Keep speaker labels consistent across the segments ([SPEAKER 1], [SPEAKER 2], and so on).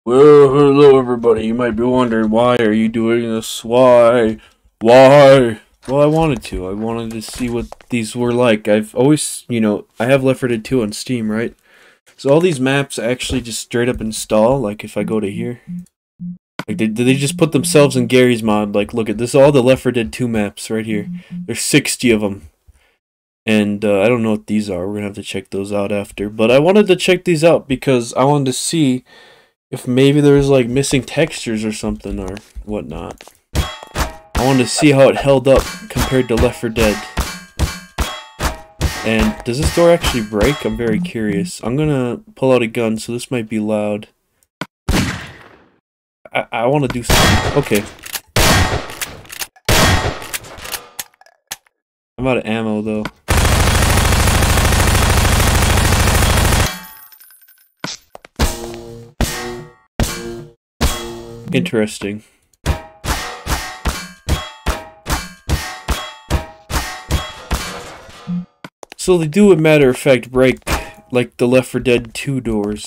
[SPEAKER 1] Well, hello everybody. You might be wondering, why are you doing this? Why? Why? Well, I wanted to. I wanted to see what these were like. I've always, I have Left 4 Dead 2 on Steam, right? So all these maps actually just straight up install, like if I go to here. Like, did they just put themselves in Gary's mod? Like, look at this, all the Left 4 Dead 2 maps right here. There's 60 of them. And I don't know what these are. We're going to have to check those out after. But I wanted to check these out because I wanted to see if maybe there's like missing textures or something or whatnot. I wanted to see how it held up compared to Left 4 Dead. And does this door actually break? I'm very curious. I'm gonna pull out a gun, so this might be loud. I want to do something. Okay. I'm out of ammo though. Interesting. So they do, a matter of fact, break like the Left 4 Dead 2 doors.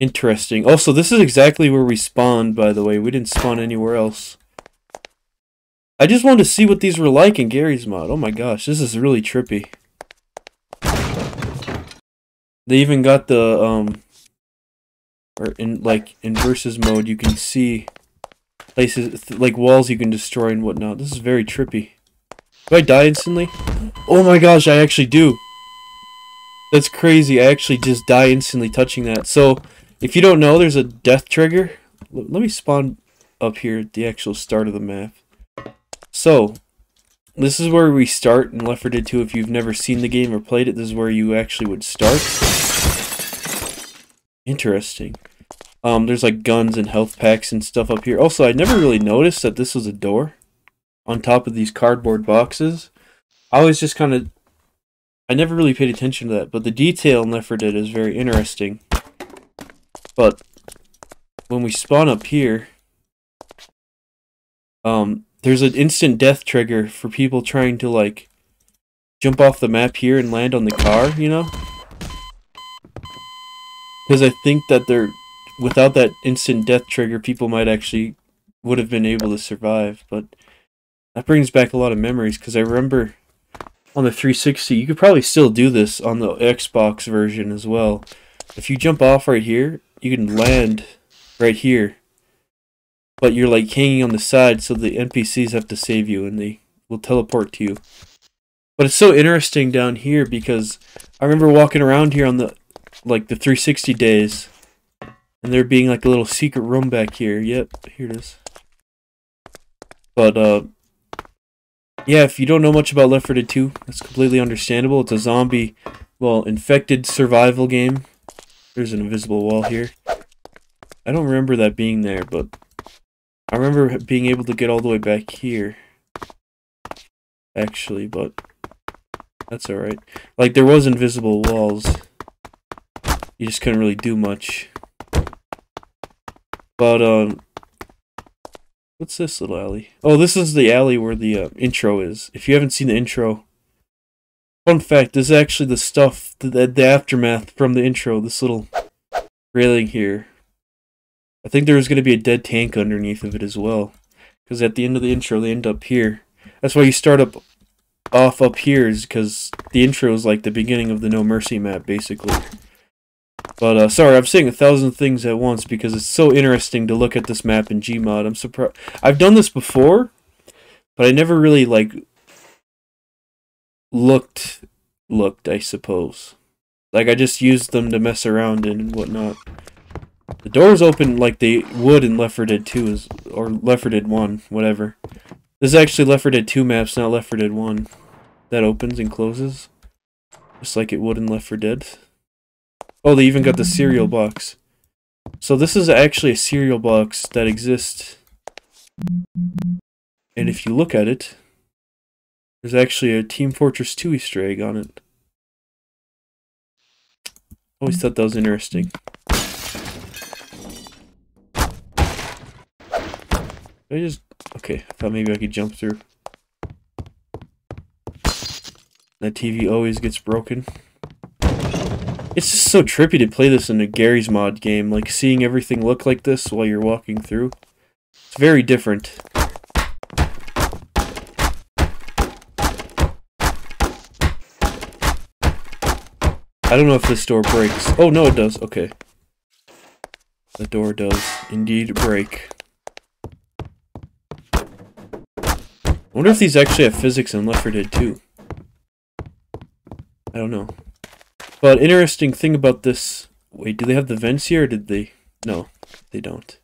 [SPEAKER 1] Interesting. Also, this is exactly where we spawned, by the way. We didn't spawn anywhere else. I just wanted to see what these were like in Gary's mod. Oh my gosh, this is really trippy. They even got the, or in versus mode, you can see places, like walls you can destroy and whatnot. This is very trippy. Do I die instantly? Oh my gosh, I actually do. That's crazy. I actually just die instantly touching that. So, if you don't know, there's a death trigger. Let me spawn up here at the actual start of the map. So, this is where we start in Left 4 Dead 2. If you've never seen the game or played it, this is where you actually would start. Interesting. There's like guns and health packs and stuff up here. Also, I never really noticed that this was a door on top of these cardboard boxes. I always just kind of, I never really paid attention to that, but the detail in Left 4 Dead is very interesting. But when we spawn up here, there's an instant death trigger for people trying to like jump off the map here and land on the car, you know? Because I think that without that instant death trigger, people might actually would have been able to survive. But that brings back a lot of memories, because I remember on the 360, you could probably still do this on the Xbox version as well. If you jump off right here, you can land right here. But you're like hanging on the side, so the NPCs have to save you and they will teleport to you. But it's so interesting down here because I remember walking around here on the 360 days, and there being like a little secret room back here. Yep, here it is. But yeah, if you don't know much about Left 4 Dead 2, that's completely understandable. It's a zombie, well, infected survival game. There's an invisible wall here. I don't remember that being there, but I remember being able to get all the way back here, actually, but that's alright. Like, there was invisible walls. You just couldn't really do much. But, what's this little alley? Oh, this is the alley where the intro is. If you haven't seen the intro, fun fact, this is actually the stuff, the aftermath from the intro, this little railing here. I think there was going to be a dead tank underneath of it as well, because at the end of the intro, they end up here. That's why you start off up here, is because the intro is like the beginning of the No Mercy map, basically. But, sorry, I'm saying 1,000 things at once because it's so interesting to look at this map in Gmod. I'm surprised. I've done this before, but I never really, like, looked, I suppose. Like, I just used them to mess around in and whatnot. The doors open like they would in Left 4 Dead 2, or Left 4 Dead 1, whatever. This is actually Left 4 Dead 2 maps, not Left 4 Dead 1. That opens and closes, just like it would in Left 4 Dead. Oh, they even got the cereal box. So this is actually a cereal box that exists. And if you look at it, there's actually a Team Fortress 2 Easter egg on it. Always thought that was interesting. Okay, I thought maybe I could jump through. That TV always gets broken. It's just so trippy to play this in a Garry's Mod game, like seeing everything look like this while you're walking through. It's very different. I don't know if this door breaks. Oh, no, it does. Okay. The door does indeed break. I wonder if these actually have physics in Left 4 Dead 2. I don't know. But interesting thing about this... Wait, do they have the vents here or did they... No, they don't.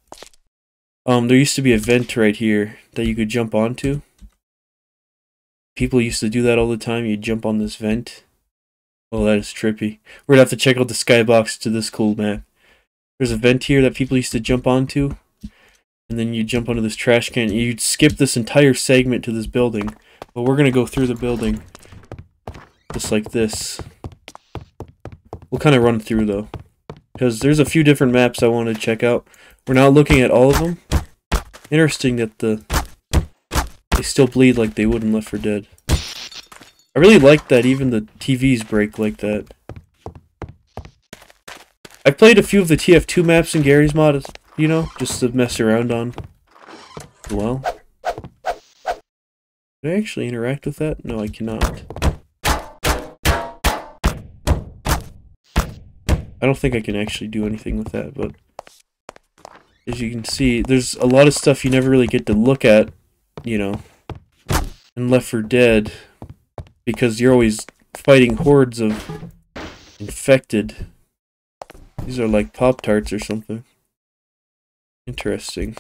[SPEAKER 1] There used to be a vent right here that you could jump onto. People used to do that all the time. You'd jump on this vent. Oh, that is trippy. We're gonna have to check out the skybox to this cool map. There's a vent here that people used to jump onto. And then you jump onto this trash can. You'd skip this entire segment to this building. But we're gonna go through the building. Just like this. We'll kind of run through though. Because there's a few different maps I want to check out. We're not looking at all of them. Interesting that they still bleed like they would in Left 4 Dead. I really like that even the TVs break like that. I played a few of the TF2 maps in Garry's Mod, you know, just to mess around on. Well. Can I actually interact with that? No, I cannot. I don't think I can actually do anything with that, but as you can see, there's a lot of stuff you never really get to look at, you know, in Left 4 Dead, because you're always fighting hordes of infected. These are like Pop-Tarts or something. Interesting.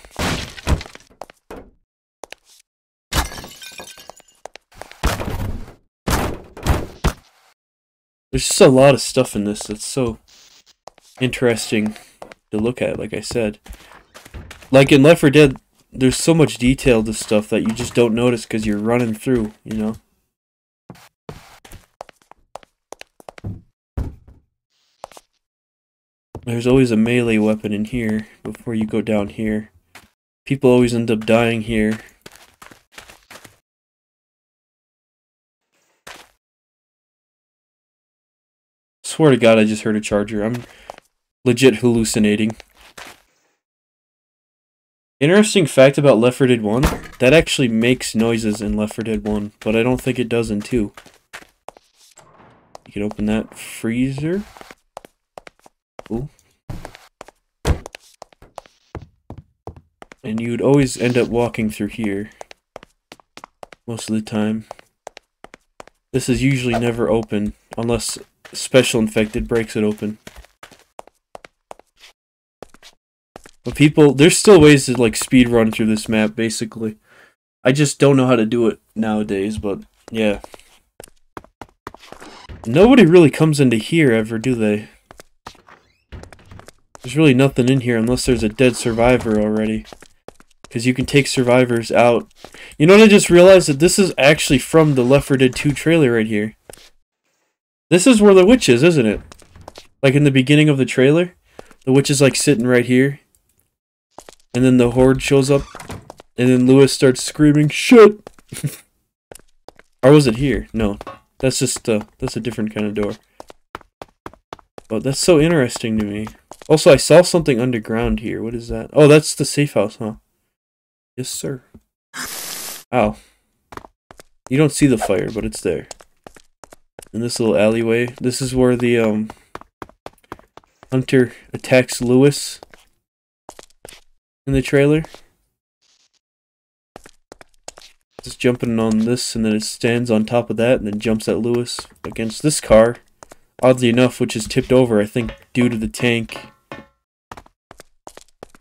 [SPEAKER 1] There's just a lot of stuff in this that's so interesting to look at, like I said. Like in Left 4 Dead, there's so much detail to stuff that you just don't notice because you're running through, you know? There's always a melee weapon in here before you go down here. People always end up dying here. Swear to God, I just heard a charger. I'm legit hallucinating. Interesting fact about Left 4 Dead 1, that actually makes noises in Left 4 Dead 1, but I don't think it does in 2. You can open that freezer. Cool. And you'd always end up walking through here. Most of the time. This is usually never open, unless Special Infected breaks it open. But people, there's still ways to like speed run through this map, basically. I just don't know how to do it nowadays, but yeah. Nobody really comes into here ever, do they? There's really nothing in here unless there's a dead survivor already. Because you can take survivors out. You know what, I just realized that this is actually from the Left 4 Dead 2 trailer right here. This is where the witch is, isn't it? Like in the beginning of the trailer. The witch is like sitting right here. And then the horde shows up. And then Lewis starts screaming, "Shit!" Or was it here? No. That's just, that's a different kind of door. But that's so interesting to me. Also, I saw something underground here. What is that? Oh, that's the safe house, huh? Yes, sir. Ow. You don't see the fire, but it's there. In this little alleyway. This is where the, Hunter attacks Lewis. In the trailer. Just jumping on this, and then it stands on top of that, and then jumps at Lewis against this car. Oddly enough, which is tipped over, I think, due to the tank.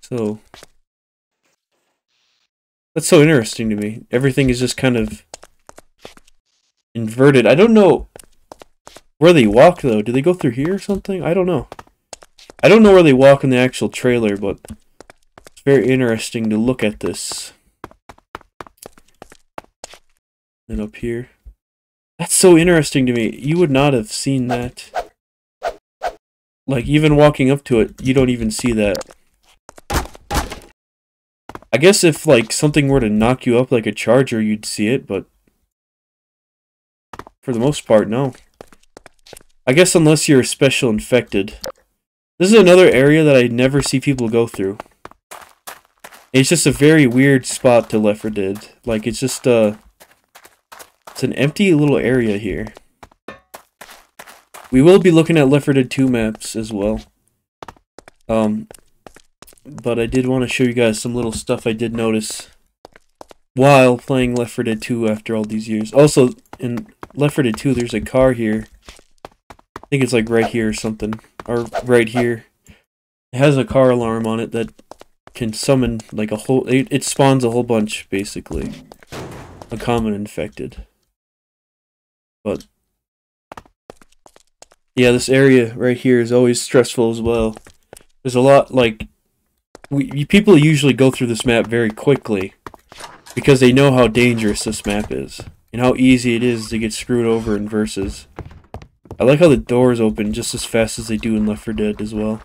[SPEAKER 1] So... that's so interesting to me. Everything is just kind of inverted. I don't know where they walk, though. Do they go through here or something? I don't know. I don't know where they walk in the actual trailer, but it's very interesting to look at this. And up here. That's so interesting to me. You would not have seen that. Like, even walking up to it, you don't even see that. I guess if, like, something were to knock you up like a charger, you'd see it, but... for the most part, no. I guess unless you're a special infected. This is another area that I never see people go through. It's just a very weird spot to Left 4 Dead. Like, it's just, it's an empty little area here. We will be looking at Left 4 Dead 2 maps as well. But I did want to show you guys some little stuff I did notice while playing Left 4 Dead 2 after all these years. Also, in Left 4 Dead 2, there's a car here. I think it's like right here or something. Or right here. It has a car alarm on it that can summon like a whole... It spawns a whole bunch, basically. A common infected. But... yeah, this area right here is always stressful as well. There's a lot, like... people usually go through this map very quickly. Because they know how dangerous this map is. And how easy it is to get screwed over in versus. I like how the doors open just as fast as they do in Left 4 Dead as well.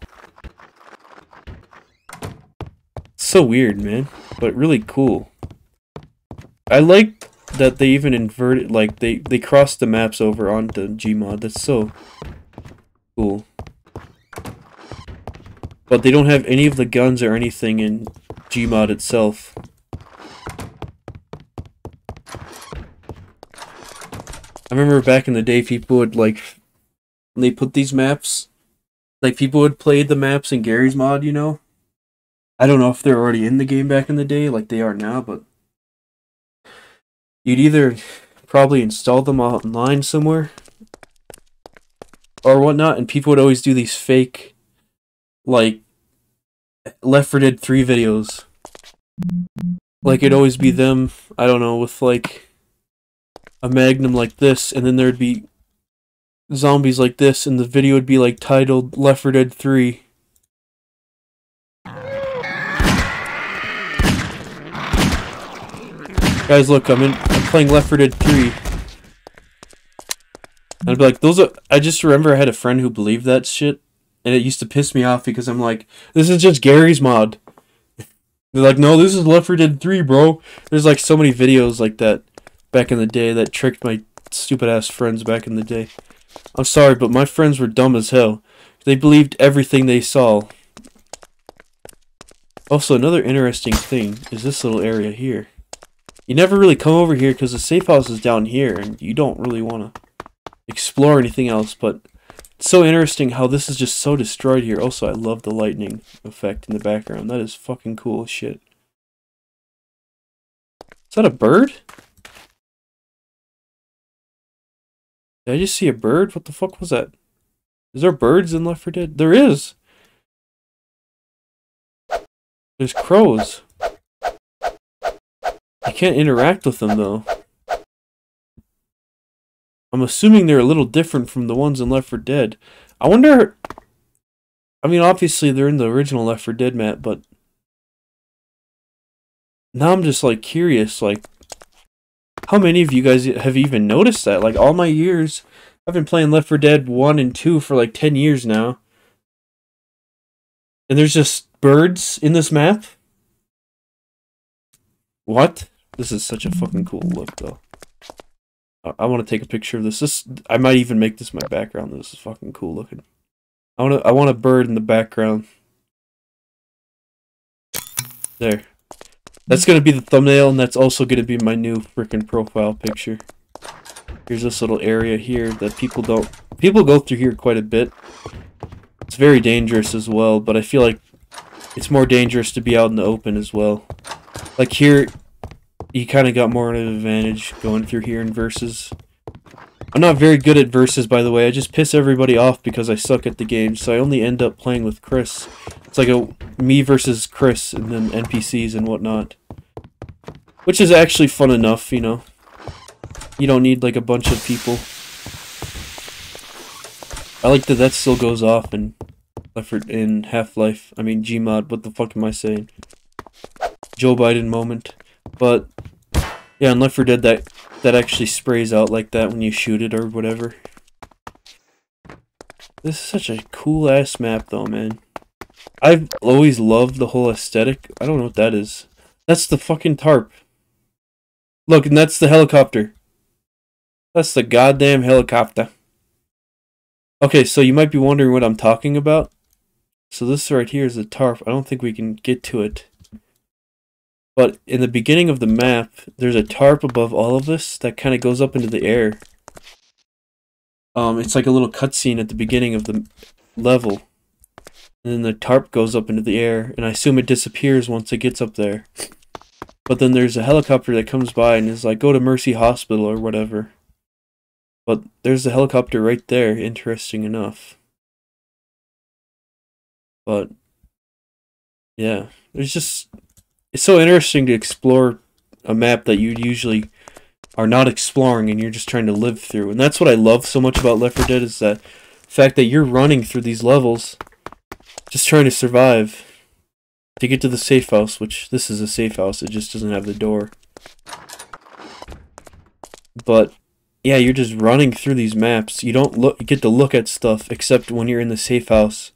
[SPEAKER 1] It's so weird, man. But really cool. I like that they even inverted, like, they crossed the maps over onto Gmod. That's so cool. But they don't have any of the guns or anything in Gmod itself. I remember back in the day, people would, like, when they put these maps, like, people would play the maps in Gary's mod, you know? I don't know if they're already in the game back in the day, like they are now, but you'd either probably install them online somewhere, or whatnot, and people would always do these fake, like, Left 4 Dead 3 videos. Like, it'd always be them, I don't know, with, like, a magnum like this, and then there'd be zombies like this, and the video would be like titled Left 4 Dead 3. Guys, look, I'm playing Left 4 Dead 3. And I'd be like, I just remember I had a friend who believed that shit, and it used to piss me off because I'm like, this is just Gary's mod. They're like, no, this is Left 4 Dead 3, bro. There's like so many videos like that back in the day that tricked my stupid ass friends back in the day. I'm sorry, but my friends were dumb as hell. They believed everything they saw. Also, another interesting thing is this little area here. You never really come over here because the safe house is down here and you don't really want to explore anything else, but it's so interesting how this is just so destroyed here. Also, I love the lightning effect in the background. That is fucking cool as shit. Is that a bird? Did I just see a bird? What the fuck was that? Is there birds in Left 4 Dead? There is! There's crows. You can't interact with them, though. I'm assuming they're a little different from the ones in Left 4 Dead. I wonder... I mean, obviously they're in the original Left 4 Dead map, but... now I'm just, like, curious, like... how many of you guys have even noticed that? Like, all my years, I've been playing Left 4 Dead 1 and 2 for like 10 years now. And there's just birds in this map? What? This is such a fucking cool look, though. I want to take a picture of this. I might even make this my background. This is fucking cool looking. I want a bird in the background. There. That's going to be the thumbnail, and that's also going to be my new freaking profile picture. Here's this little area here that people go through here quite a bit. It's very dangerous as well, but I feel like it's more dangerous to be out in the open as well. Like here, you kind of got more of an advantage going through here in versus. I'm not very good at versus, by the way. I just piss everybody off because I suck at the game, so I only end up playing with Chris. It's like a me versus Chris and then NPCs and whatnot. Which is actually fun enough, you know. You don't need like a bunch of people. I like that still goes off in Half-Life. I mean Gmod, what the fuck am I saying? Joe Biden moment. But yeah, in Left 4 Dead that actually sprays out like that when you shoot it or whatever. This is such a cool ass map though, man. I've always loved the whole aesthetic. I don't know what that is. That's the fucking tarp. Look, and that's the helicopter. That's the goddamn helicopter. Okay, so you might be wondering what I'm talking about. So this right here is a tarp. I don't think we can get to it. But in the beginning of the map, there's a tarp above all of this that kind of goes up into the air. It's like a little cutscene at the beginning of the level. And then the tarp goes up into the air, and I assume it disappears once it gets up there. But then there's a helicopter that comes by and is like, go to Mercy Hospital or whatever. But there's the helicopter right there, interesting enough. But, yeah. It's so interesting to explore a map that you usually are not exploring and you're just trying to live through. And that's what I love so much about Left 4 Dead is that fact that you're running through these levels just trying to survive to get to the safe house, which this is a safe house, it just doesn't have the door. But yeah, you're just running through these maps. You don't get to look at stuff except when you're in the safe house.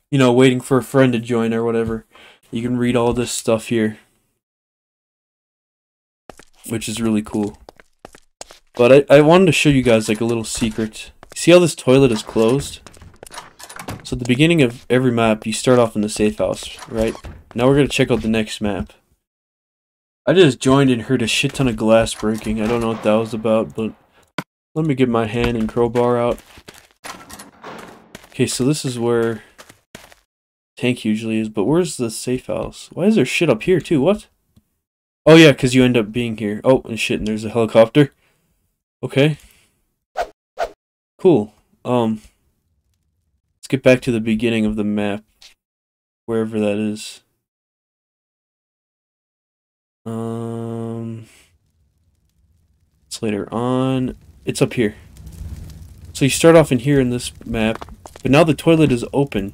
[SPEAKER 1] You know, waiting for a friend to join or whatever. You can read all this stuff here, which is really cool. But I wanted to show you guys like a little secret. See how this toilet is closed? So at the beginning of every map, you start off in the safe house, right? Now we're going to check out the next map. I just joined and heard a shit ton of glass breaking. I don't know what that was about, but let me get my hand and crowbar out. Okay, so this is where tank usually is, but where's the safe house? Why is there shit up here too? What? Oh yeah, because you end up being here. Oh, and shit, and there's a helicopter. Okay. Cool. Let's get back to the beginning of the map. Wherever that is. It's later on. It's up here. So you start off in here in this map, but now the toilet is open.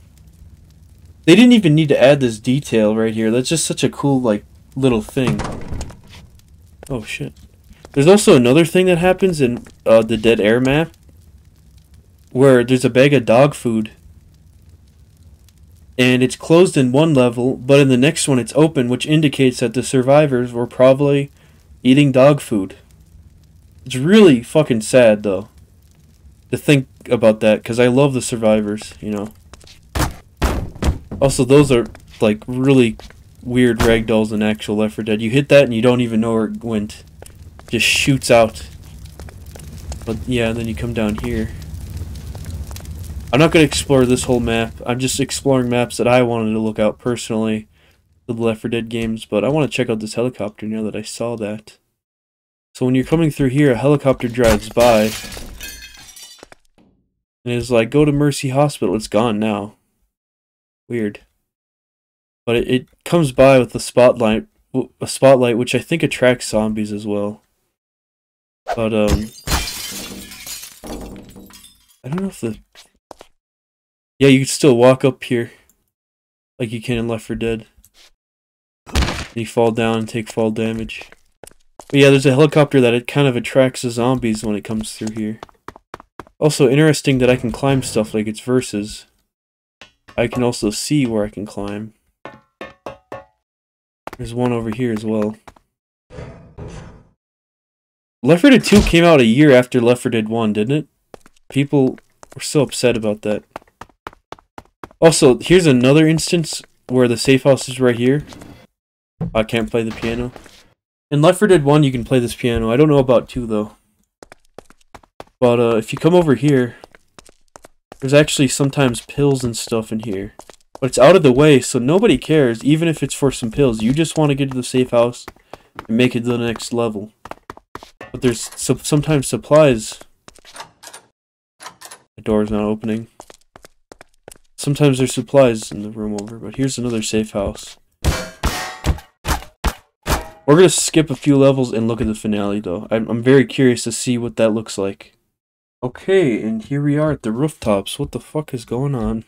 [SPEAKER 1] They didn't even need to add this detail right here. That's just such a cool, like, little thing. Oh, shit. There's also another thing that happens in the Dead Air map, where there's a bag of dog food. And it's closed in one level, but in the next one it's open, which indicates that the survivors were probably eating dog food. It's really fucking sad, though, to think about that, because I love the survivors, you know. Also, those are, like, really weird ragdolls in actual Left 4 Dead. You hit that and you don't even know where it went. It just shoots out. But, yeah, and then you come down here. I'm not going to explore this whole map. I'm just exploring maps that I wanted to look out personally for the Left 4 Dead games, but I want to check out this helicopter now that I saw that. So when you're coming through here, a helicopter drives by, and it's like, go to Mercy Hospital. It's gone now. Weird. But it comes by with a spotlight which I think attracts zombies as well. But, I don't know if the... Yeah, you can still walk up here like you can in Left 4 Dead. And you fall down and take fall damage. But yeah, there's a helicopter that it kind of attracts the zombies when it comes through here. Also, interesting that I can climb stuff like it's versus. I can also see where I can climb. There's one over here as well. Left 4 Dead 2 came out a year after Left 4 Dead 1, didn't it? People were so upset about that. Also, here's another instance where the safe house is right here. I can't play the piano. In Left 4 Dead 1, you can play this piano. I don't know about 2, though. But if you come over here, there's actually sometimes pills and stuff in here. But it's out of the way, so nobody cares, even if it's for some pills. You just want to get to the safe house and make it to the next level. But there's sometimes supplies. The door's not opening. Sometimes there's supplies in the room over, but here's another safe house. We're gonna skip a few levels and look at the finale, though. I'm very curious to see what that looks like. Okay, and here we are at the rooftops. What the fuck is going on?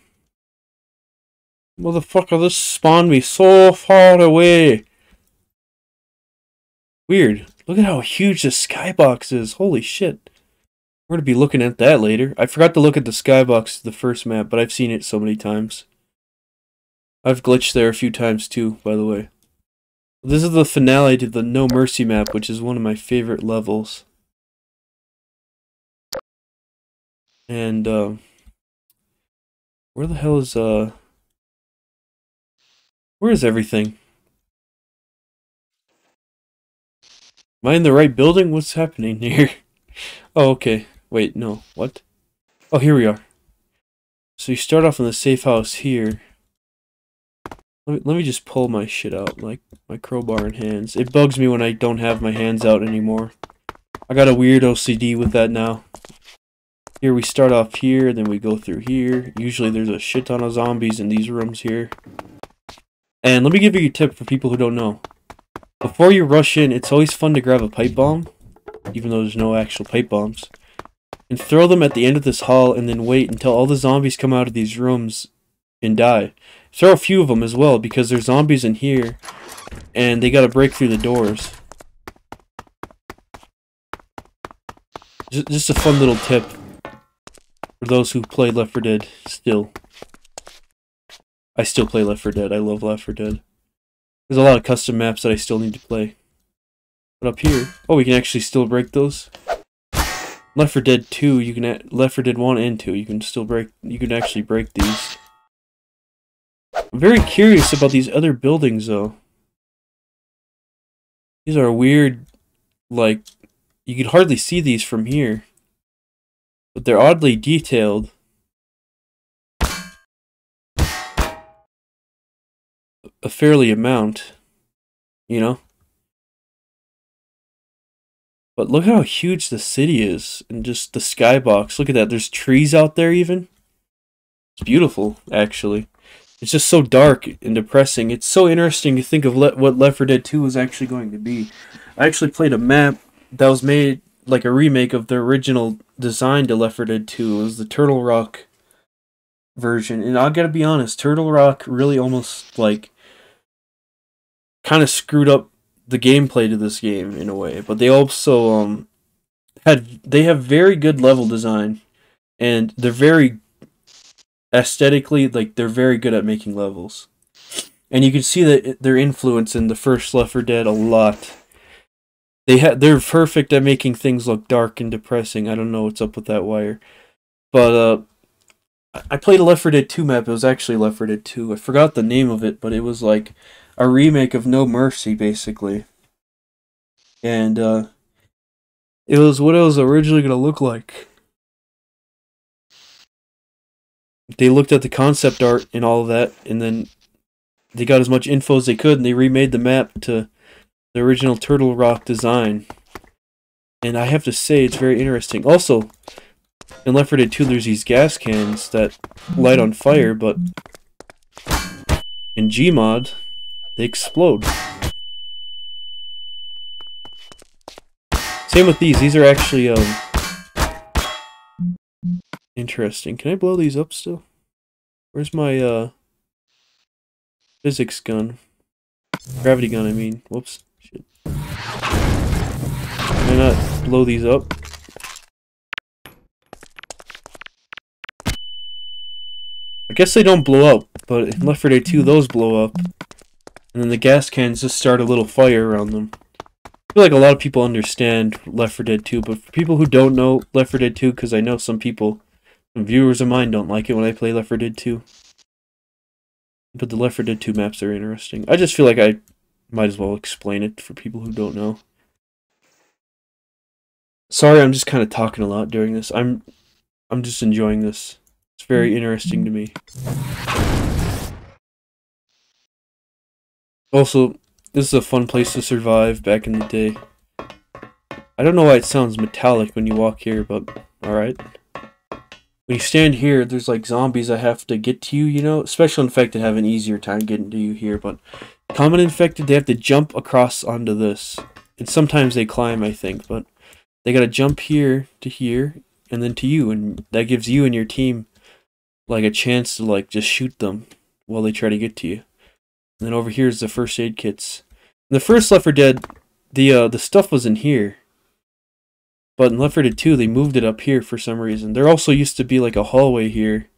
[SPEAKER 1] Motherfucker, this spawned me so far away. Weird. Look at how huge the skybox is. Holy shit. We're going to be looking at that later. I forgot to look at the skybox the first map, but I've seen it so many times. I've glitched there a few times too, by the way. This is the finale to the No Mercy map, which is one of my favorite levels. And, Where the hell is where is everything? Am I in the right building? What's happening here? Oh, okay. Wait, no. What? Oh, here we are. So you start off in the safe house here. Let me just pull my shit out, like my crowbar and hands. It bugs me when I don't have my hands out anymore. I got a weird OCD with that now. Here we start off here, then we go through here. Usually there's a shit ton of zombies in these rooms here. And let me give you a tip for people who don't know. Before you rush in, it's always fun to grab a pipe bomb, even though there's no actual pipe bombs, and throw them at the end of this hall and then wait until all the zombies come out of these rooms and die. Throw a few of them as well, because there's zombies in here and they gotta break through the doors. Just a fun little tip for those who play Left 4 Dead still. I still play Left 4 Dead. I love Left 4 Dead. There's a lot of custom maps that I still need to play. But up here, oh, we can actually still break those. Left 4 Dead 2, you can Left 4 Dead 1 and 2, you can still break. You can actually break these. I'm very curious about these other buildings, though. These are weird, like, you could hardly see these from here. But they're oddly detailed. A fairly amount, you know? But look how huge the city is, and just the skybox. Look at that, there's trees out there even. It's beautiful, actually. It's just so dark and depressing. It's so interesting to think of what Left 4 Dead 2 was actually going to be. I actually played a map that was made like a remake of the original design to Left 4 Dead 2. It was the Turtle Rock version. And I gotta be honest, Turtle Rock really almost, like, kind of screwed up the gameplay to this game in a way. But they also they have very good level design, and they're very aesthetically, like, they're very good at making levels. And you can see that their influence in the first Left 4 Dead a lot. They're perfect at making things look dark and depressing. I don't know what's up with that wire. But I played a Left 4 Dead 2 map. It was actually Left 4 Dead 2. I forgot the name of it, but it was like a remake of No Mercy, basically. And it was what it was originally going to look like. They looked at the concept art and all of that, and then they got as much info as they could, and they remade the map to the original Turtle Rock design. And I have to say, it's very interesting. Also, in Left 4 Dead 2, there's these gas cans that light on fire, but in Gmod, they explode. Same with these. These are actually interesting. Can I blow these up still? Where's my physics gun? Gravity gun, I mean. Whoops. Shit. Can I not blow these up? I guess they don't blow up, but in Left 4 Dead 2, those blow up. And then the gas cans just start a little fire around them. I feel like a lot of people understand Left 4 Dead 2, but for people who don't know Left 4 Dead 2, because I know some people, some viewers of mine don't like it when I play Left 4 Dead 2. But the Left 4 Dead 2 maps are interesting. I just feel like I might as well explain it for people who don't know. Sorry, I'm just kind of talking a lot during this. I'm just enjoying this. It's very interesting to me. Also, this is a fun place to survive back in the day. I don't know why it sounds metallic when you walk here, but alright. When you stand here, there's like zombies that have to get to you, you know? Special infected have an easier time getting to you here, but common infected, they have to jump across onto this. And sometimes they climb, I think, but they gotta jump here, and then to you, and that gives you and your team like a chance to like just shoot them while they try to get to you. And then over here is the first aid kits. In the first Left 4 Dead, the stuff was in here. But in Left 4 Dead 2, they moved it up here for some reason. There also used to be like a hallway here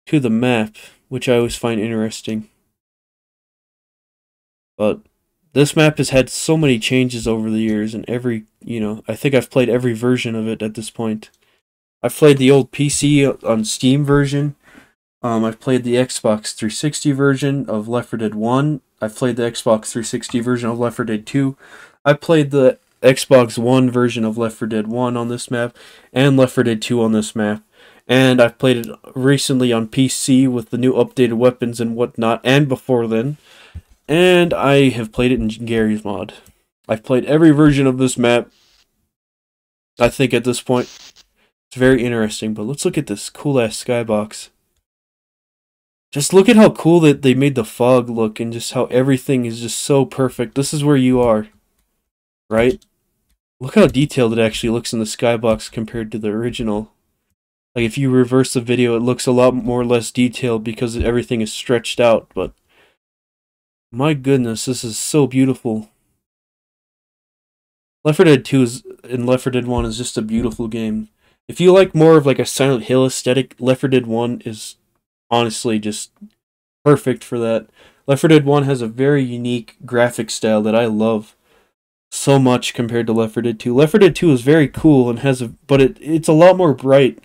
[SPEAKER 1] to the map, which I always find interesting. But this map has had so many changes over the years, and every, you know, I think I've played every version of it at this point. I've played the old PC on Steam version. I've played the Xbox 360 version of Left 4 Dead 1. I've played the Xbox 360 version of Left 4 Dead 2. I played the Xbox One version of Left 4 Dead 1 on this map, and Left 4 Dead 2 on this map. And I've played it recently on PC with the new updated weapons and whatnot, and before then. And I have played it in Gary's mod. I've played every version of this map, I think, at this point. It's very interesting, but let's look at this cool-ass skybox. Just look at how cool that they made the fog look, and just how everything is just so perfect. This is where you are, right? Look how detailed it actually looks in the skybox compared to the original. Like, if you reverse the video, it looks a lot more less detailed because everything is stretched out, but my goodness, this is so beautiful. Left 4 Dead 2 and Left 4 Dead 1 is just a beautiful game. If you like more of like a Silent Hill aesthetic, Left 4 Dead 1 is honestly just perfect for that. Left 4 Dead 1 has a very unique graphic style that I love so much compared to Left 4 Dead 2. Left 4 Dead 2 is very cool and has but it's a lot more bright,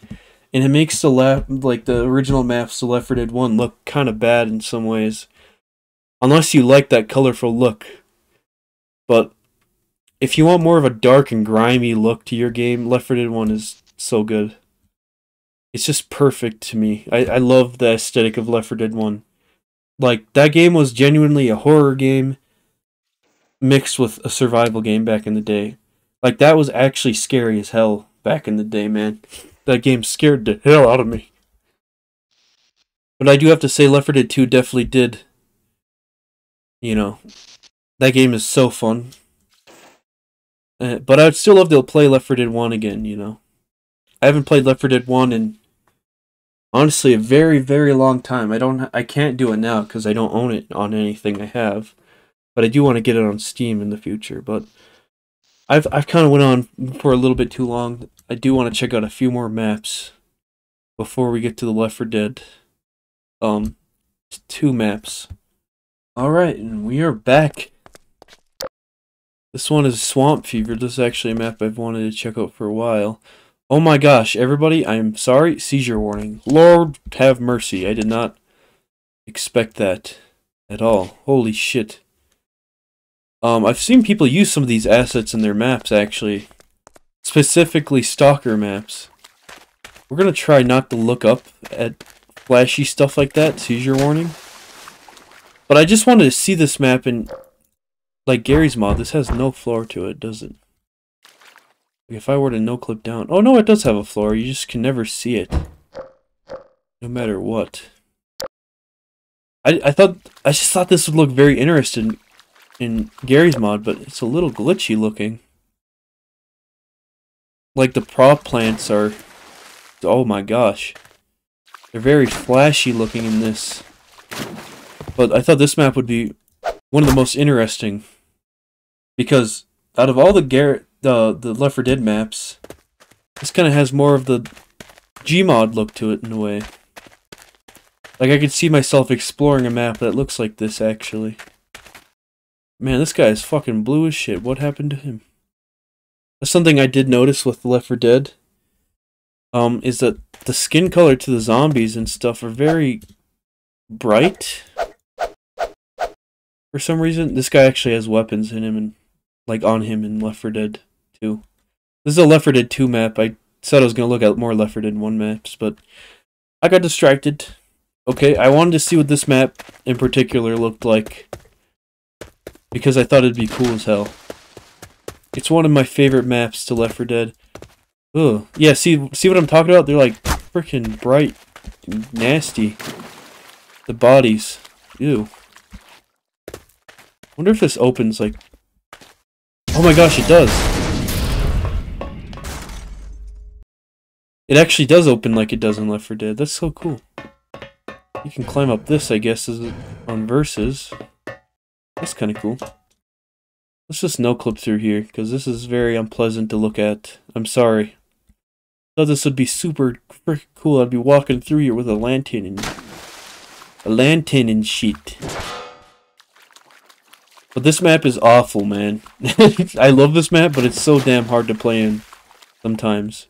[SPEAKER 1] and it makes the original maps to Left 4 Dead 1 look kind of bad in some ways, unless you like that colorful look. But if you want more of a dark and grimy look to your game, Left 4 Dead 1 is so good. It's just perfect to me. I love the aesthetic of Left 4 Dead 1. Like, that game was genuinely a horror game mixed with a survival game back in the day. Like, that was actually scary as hell back in the day, man. That game scared the hell out of me. But I do have to say, Left 4 Dead 2 definitely did. You know, that game is so fun. But I would still love to play Left 4 Dead 1 again, you know. I haven't played Left 4 Dead 1 in, honestly, a very, very long time. I can't do it now because I don't own it on anything I have. But I do want to get it on Steam in the future. But I've kind of went on for a little bit too long. I do want to check out a few more maps before we get to the Left 4 Dead 2 maps. Alright, and we are back. This one is Swamp Fever. This is actually a map I've wanted to check out for a while. Oh my gosh, everybody, I'm sorry. Seizure warning. Lord have mercy. I did not expect that at all. Holy shit. I've seen people use some of these assets in their maps, actually. Specifically Stalker maps. We're gonna try not to look up at flashy stuff like that. Seizure warning. But I just wanted to see this map in, like Gary's mod. This has no floor to it, does it? If I were to no-clip down... Oh, no, it does have a floor. You just can never see it. No matter what. I just thought this would look very interesting in Gary's mod, but it's a little glitchy looking. Like, the prop plants are... Oh my gosh. They're very flashy looking in this. But I thought this map would be one of the most interesting. Because out of all the Left 4 Dead maps, this kind of has more of the Gmod look to it in a way. Like, I could see myself exploring a map that looks like this, actually. Man, this guy is fucking blue as shit. What happened to him? That's something I did notice with Left 4 Dead. Is that the skin color to the zombies and stuff are very bright. For some reason, this guy actually has weapons in him and like on him in Left 4 Dead 2. This is a Left 4 Dead 2 map. I said I was gonna look at more Left 4 Dead 1 maps, but I got distracted. Okay, I wanted to see what this map in particular looked like because I thought it'd be cool as hell. It's one of my favorite maps to Left 4 Dead. Ugh. Yeah, see what I'm talking about? They're like freaking bright and nasty. The bodies. Ew. Wonder if this opens like... Oh my gosh, it does! It actually does open like it does in Left 4 Dead. That's so cool. You can climb up this, I guess, on Versus. That's kind of cool. Let's just no-clip through here, because this is very unpleasant to look at. I'm sorry. Thought this would be super freaking cool. I'd be walking through here with a lantern and shit. But this map is awful, man. I love this map, but it's so damn hard to play in sometimes.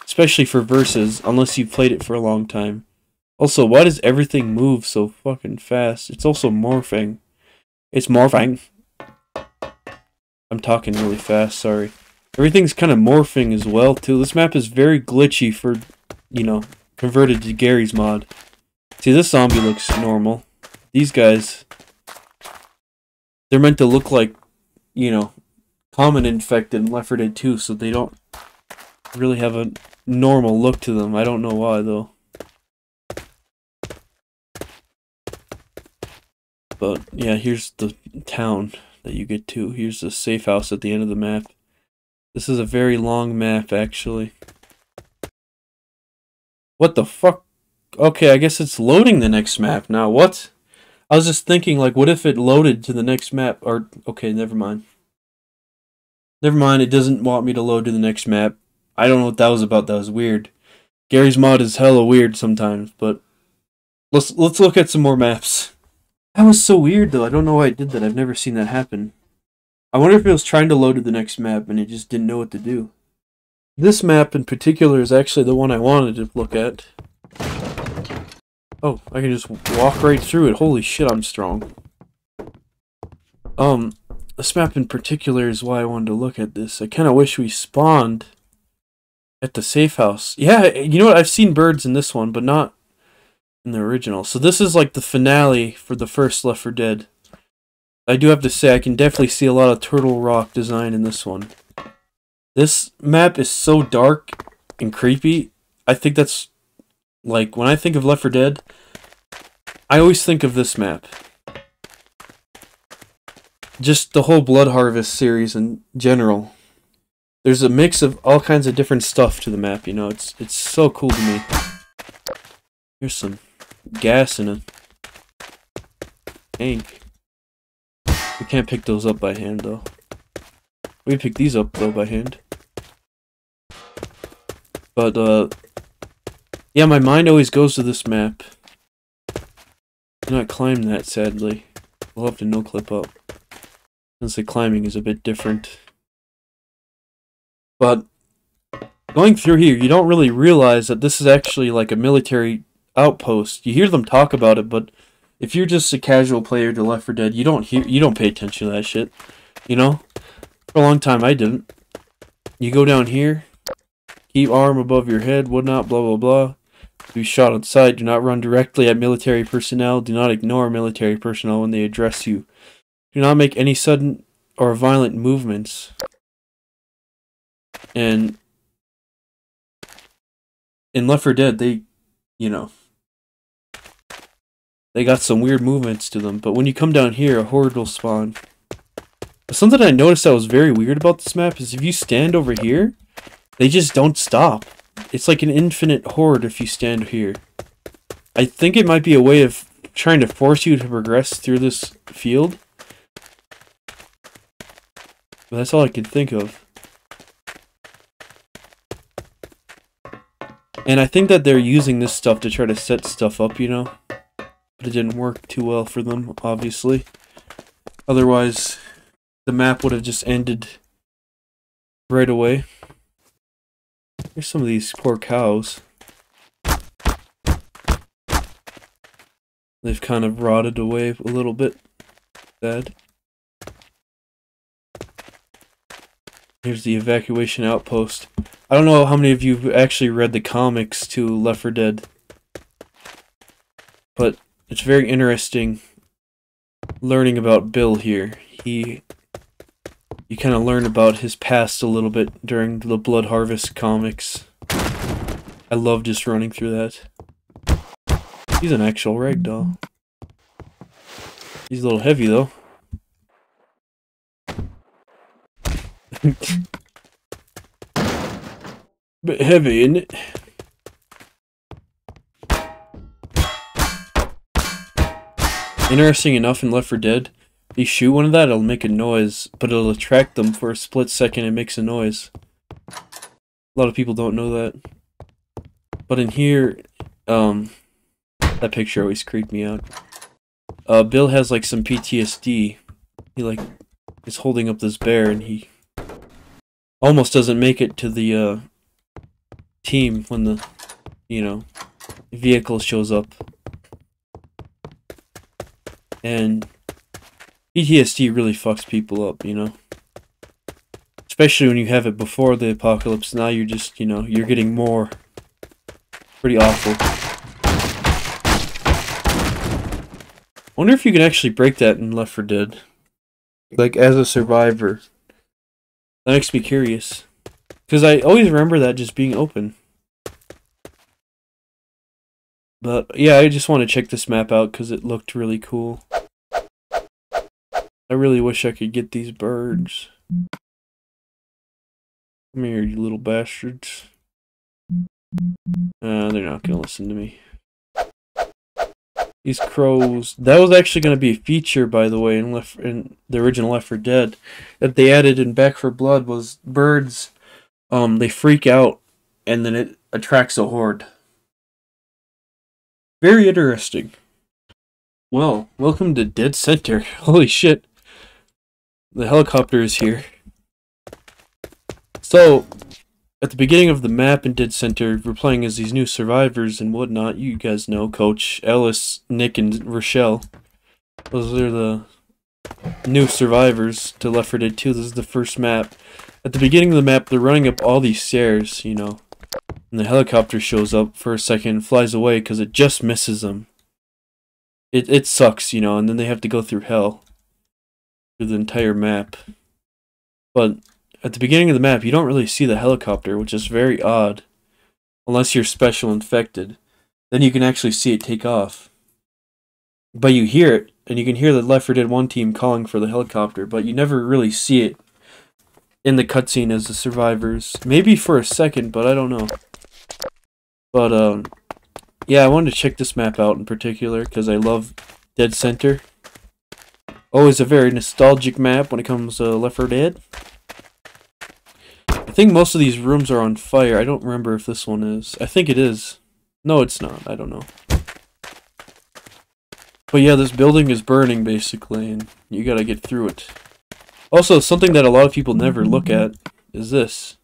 [SPEAKER 1] Especially for Versus, unless you've played it for a long time. Also, why does everything move so fucking fast? It's also morphing. It's morphing. I'm talking really fast, sorry. Everything's kind of morphing as well, too. This map is very glitchy for, you know, converted to Gary's mod. See, this zombie looks normal. These guys, they're meant to look like, you know, common infected in Left 4 Dead 2, so they don't really have a normal look to them. I don't know why, though. But, yeah, here's the town that you get to. Here's the safe house at the end of the map. This is a very long map, actually. What the fuck? Okay, I guess it's loading the next map now. What? I was just thinking, like, what if it loaded to the next map? Or, okay, never mind. Never mind, it doesn't want me to load to the next map. I don't know what that was about. That was weird. Gary's mod is hella weird sometimes, but let's look at some more maps. That was so weird, though. I don't know why it did that. I've never seen that happen. I wonder if it was trying to load to the next map and it just didn't know what to do. This map in particular is actually the one I wanted to look at. Oh, I can just walk right through it. Holy shit, I'm strong. This map in particular is why I wanted to look at this. I kind of wish we spawned at the safe house. Yeah, you know what? I've seen birds in this one, but not in the original. So this is like the finale for the first Left 4 Dead. I do have to say, I can definitely see a lot of Turtle Rock design in this one. This map is so dark and creepy. I think that's, like, when I think of Left 4 Dead, I always think of this map. Just the whole Blood Harvest series in general. There's a mix of all kinds of different stuff to the map, you know. It's so cool to me. Here's some gas in a tank. We can't pick those up by hand, though. We pick these up, though, by hand. But, yeah, my mind always goes to this map. Cannot climb that, sadly. We'll have to no-clip up. Since the climbing is a bit different. But, going through here, you don't really realize that this is actually like a military outpost. You hear them talk about it, but if you're just a casual player to Left 4 Dead, you don't pay attention to that shit. You know? For a long time, I didn't. You go down here, keep arm above your head, whatnot, blah, blah, blah. Be shot on sight. Do not run directly at military personnel. Do not ignore military personnel when they address you. Do not make any sudden or violent movements. And in Left 4 Dead, they, you know, they got some weird movements to them. But when you come down here, a horde will spawn. Something I noticed that was very weird about this map is if you stand over here, they just don't stop. It's like an infinite horde if you stand here. I think it might be a way of trying to force you to progress through this field. But that's all I can think of. And I think that they're using this stuff to try to set stuff up, you know? But it didn't work too well for them, obviously. Otherwise, the map would have just ended right away. Here's some of these poor cows. They've kind of rotted away a little bit. Sad. Here's the evacuation outpost. I don't know how many of you have actually read the comics to Left 4 Dead. But it's very interesting learning about Bill here. You kind of learn about his past a little bit during the Blood Harvest comics. I love just running through that. He's an actual ragdoll. He's a little heavy, though. Bit heavy, isn't it? Interesting enough, in Left 4 Dead, if you shoot one of that, it'll make a noise, but it'll attract them for a split second. It makes a noise. A lot of people don't know that. But in here, that picture always creeped me out. Bill has like some PTSD. He like is holding up this bear, and he almost doesn't make it to the team when the, you know, vehicle shows up. And PTSD really fucks people up, you know? Especially when you have it before the apocalypse. Now you're just, you know, you're getting more. Pretty awful. Wonder if you can actually break that in Left 4 Dead. Like, as a survivor. That makes me curious. Because I always remember that just being open. But, yeah, I just want to check this map out because it looked really cool. I really wish I could get these birds. Come here, you little bastards. They're not gonna listen to me. These crows. That was actually gonna be a feature, by the way, in the original Left 4 Dead that they added in Back 4 Blood was birds. They freak out, and then it attracts a horde. Very interesting. Well, welcome to Dead Center. Holy shit. The helicopter is here. So, at the beginning of the map in Dead Center, we're playing as these new survivors and whatnot. You guys know Coach, Ellis, Nick, and Rochelle. Those are the new survivors to Left 4 Dead 2. This is the first map. At the beginning of the map, they're running up all these stairs, you know. And the helicopter shows up for a second and flies away because it just misses them. It sucks, you know, and then they have to go through hell through the entire map. But at the beginning of the map, you don't really see the helicopter, which is very odd. Unless you're special infected. Then you can actually see it take off. But you hear it, and you can hear the Left 4 Dead 1 team calling for the helicopter, but you never really see it in the cutscene as the survivors. Maybe for a second, but I don't know. But, yeah, I wanted to check this map out in particular, because I love Dead Center. Always a very nostalgic map when it comes to Left 4 Dead. I think most of these rooms are on fire. I don't remember if this one is. I think it is. No, it's not. I don't know. But yeah, this building is burning, basically, and you gotta get through it. Also, something that a lot of people never look at is this.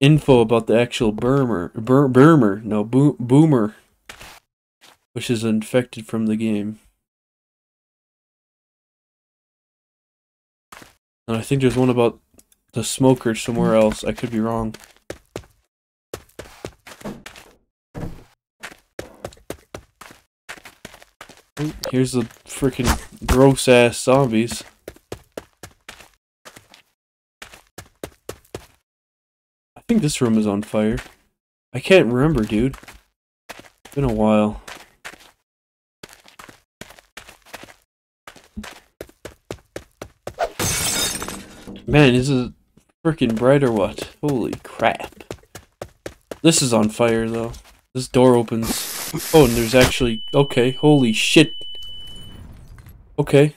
[SPEAKER 1] Info about the actual boomer, which is infected from the game. And I think there's one about the smoker somewhere else. I could be wrong. Here's the freaking gross ass zombies. I think this room is on fire. I can't remember, dude. It's been a while. Man, is it freaking bright or what? Holy crap. This is on fire, though. This door opens. Oh, and there's actually... Okay, holy shit. Okay.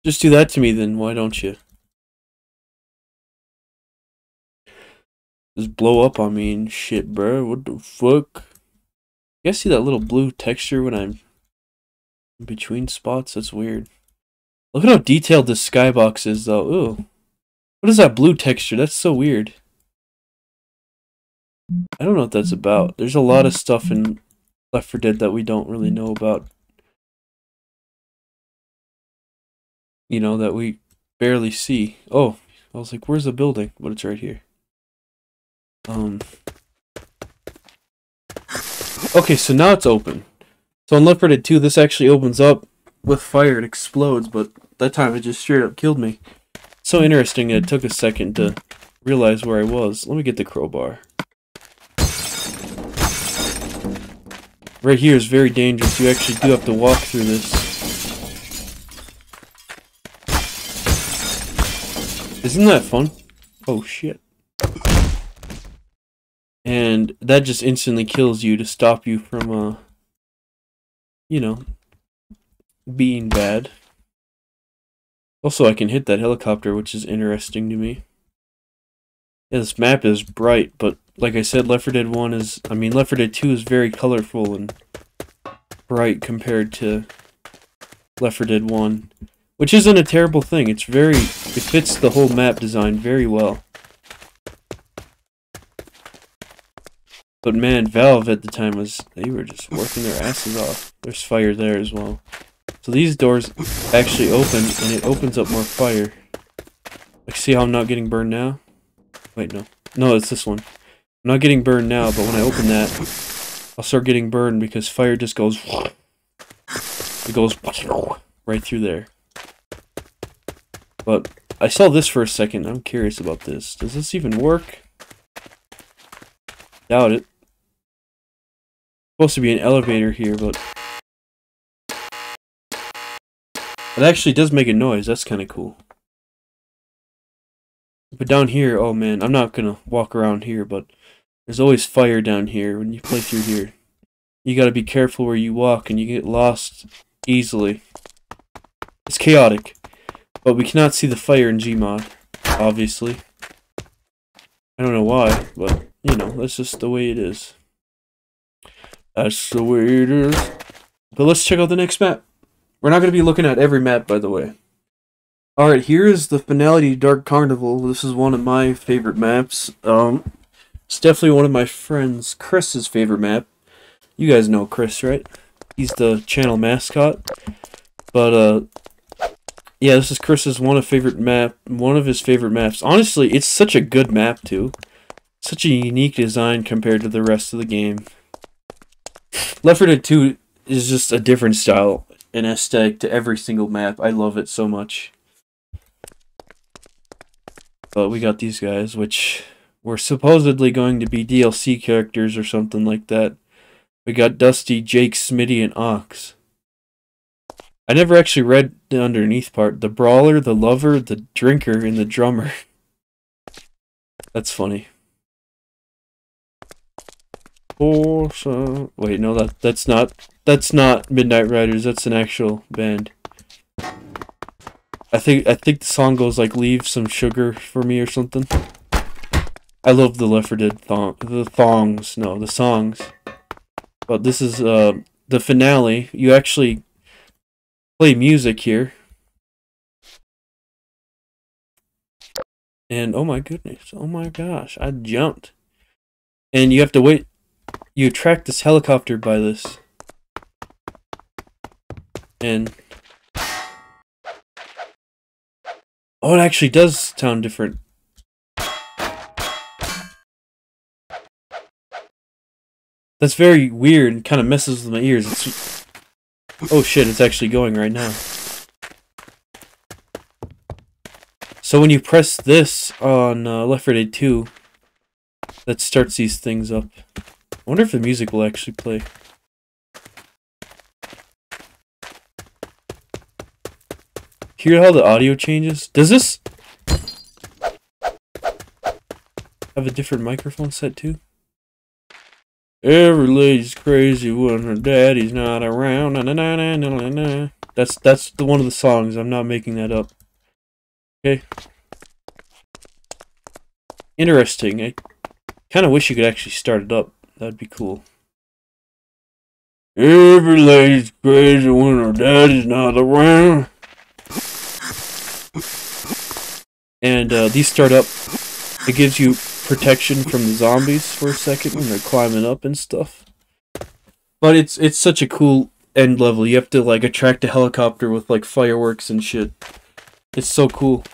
[SPEAKER 1] Just do that to me, then. Why don't you? Just blow up on me and shit, bro. What the fuck? You guys see that little blue texture when I'm in between spots? That's weird. Look at how detailed this skybox is, though. Ooh. What is that blue texture? That's so weird. I don't know what that's about. There's a lot of stuff in Left 4 Dead that we don't really know about. You know, that we barely see. Oh, I was like, where's the building? But it's right here. Okay, so now it's open. So in Left 4 Dead 2, this actually opens up with fire. It explodes, but that time it just straight up killed me. So interesting that it took a second to realize where I was. Let me get the crowbar. Right here is very dangerous. You actually do have to walk through this. Isn't that fun? Oh shit. And that just instantly kills you to stop you from, you know, being bad. Also, I can hit that helicopter, which is interesting to me. Yeah, this map is bright, but like I said, Left 4 Dead 1 is... I mean, Left 4 Dead 2 is very colorful and bright compared to Left 4 Dead 1. Which isn't a terrible thing. It's very... It fits the whole map design very well. But man, Valve at the time they were just working their asses off. There's fire there as well. So these doors actually open, and it opens up more fire. Like, see how I'm not getting burned now? Wait, no. No, it's this one. I'm not getting burned now, but when I open that, I'll start getting burned because fire just goes... It goes right through there. But I saw this for a second. I'm curious about this. Does this even work? Doubt it. Supposed to be an elevator here, but it actually does make a noise. That's kind of cool. But down here, oh man, I'm not gonna walk around here, but there's always fire down here when you play through here. You gotta be careful where you walk, and you get lost easily. It's chaotic, but we cannot see the fire in Gmod, obviously. I don't know why, but you know, that's just the way it is. That's the way it is. But let's check out the next map. We're not going to be looking at every map, by the way. Alright, here is the Finality Dark Carnival. This is one of my favorite maps. It's definitely one of my friends, Chris's favorite map. You guys know Chris, right? He's the channel mascot. But, yeah, this is Chris's one of his favorite maps. Honestly, it's such a good map, too. Such a unique design compared to the rest of the game. Left 4 Dead 2 is just a different style and aesthetic to every single map. I love it so much. But we got these guys, which were supposedly going to be DLC characters or something like that. We got Dusty, Jake, Smitty, and Ox. I never actually read the underneath part. The Brawler, the Lover, the Drinker, and the Drummer. That's funny. Wait, no, that's not Midnight Riders. That's an actual band. I think the song goes like "Leave some sugar for me" or something. I love the Left 4 Dead the songs. But this is the finale. You actually play music here. And oh my goodness, oh my gosh, I jumped. And you have to wait. You attract this helicopter by this. And oh, it actually does sound different. That's very weird and kind of messes with my ears. It's... Oh shit, it's actually going right now. So when you press this on Left 4 Dead 2, that starts these things up. I wonder if the music will actually play. Hear how the audio changes? Does this have a different microphone set too? Every lady's crazy when her daddy's not around. Na, na, na, na, na, na. That's the one of the songs. I'm not making that up. Okay. Interesting. I kind of wish you could actually start it up. That'd be cool. Every lady's crazy when her daddy's not around. And these start up. It gives you protection from the zombies for a second when they're climbing up and stuff. But it's such a cool end level. You have to like attract a helicopter with like fireworks and shit. It's so cool.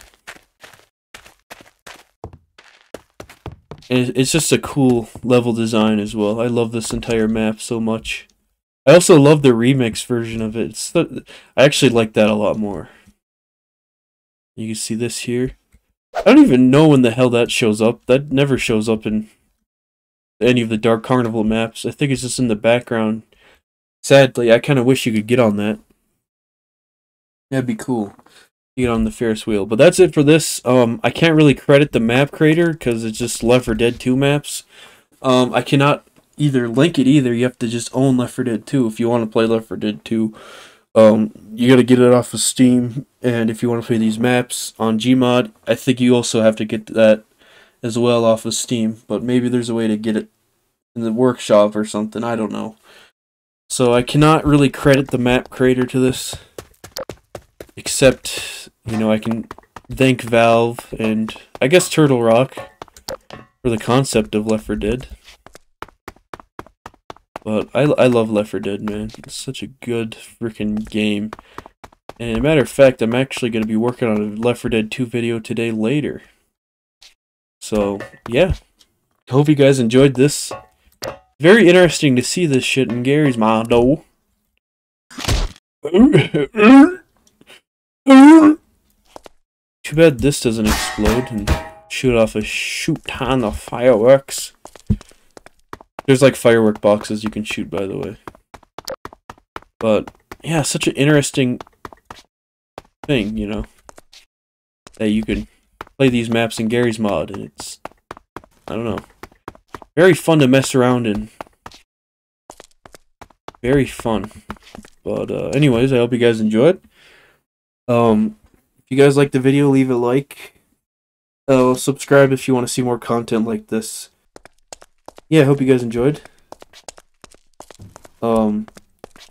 [SPEAKER 1] And it's just a cool level design as well. I love this entire map so much. I also love the remix version of it. I actually like that a lot more. You can see this here. I don't even know when the hell that shows up. That never shows up in any of the Dark Carnival maps. I think it's just in the background. Sadly, I kind of wish you could get on that. That'd be cool. Get on the Ferris wheel. But that's it for this. I can't really credit the map creator because it's just Left 4 Dead 2 maps. I cannot either link it either. You have to just own Left 4 Dead 2 if you want to play Left 4 Dead 2. You gotta get it off of Steam, and if you want to play these maps on Gmod, I think you also have to get that as well off of Steam, but maybe there's a way to get it in the workshop or something, I don't know. So I cannot really credit the map creator to this, except, you know, I can thank Valve and, I guess, Turtle Rock for the concept of Left 4 Dead. But I love Left 4 Dead, man. It's such a good freaking game. And as a matter of fact, I'm actually going to be working on a Left 4 Dead 2 video today later. So, yeah. Hope you guys enjoyed this. Very interesting to see this shit in Gary's mind, though. Too bad this doesn't explode and shoot off a shoot-ton of fireworks. There's like firework boxes you can shoot, by the way. But, yeah, such an interesting thing, you know, that you can play these maps in Gary's mod, and it's, I don't know, very fun to mess around in. Very fun. But, anyways, I hope you guys enjoyed. If you guys liked the video, leave a like. Subscribe if you want to see more content like this. Yeah, I hope you guys enjoyed.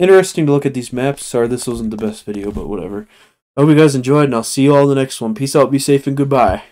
[SPEAKER 1] Interesting to look at these maps. Sorry this wasn't the best video, but whatever. I hope you guys enjoyed, and I'll see you all in the next one. Peace out, be safe, and goodbye.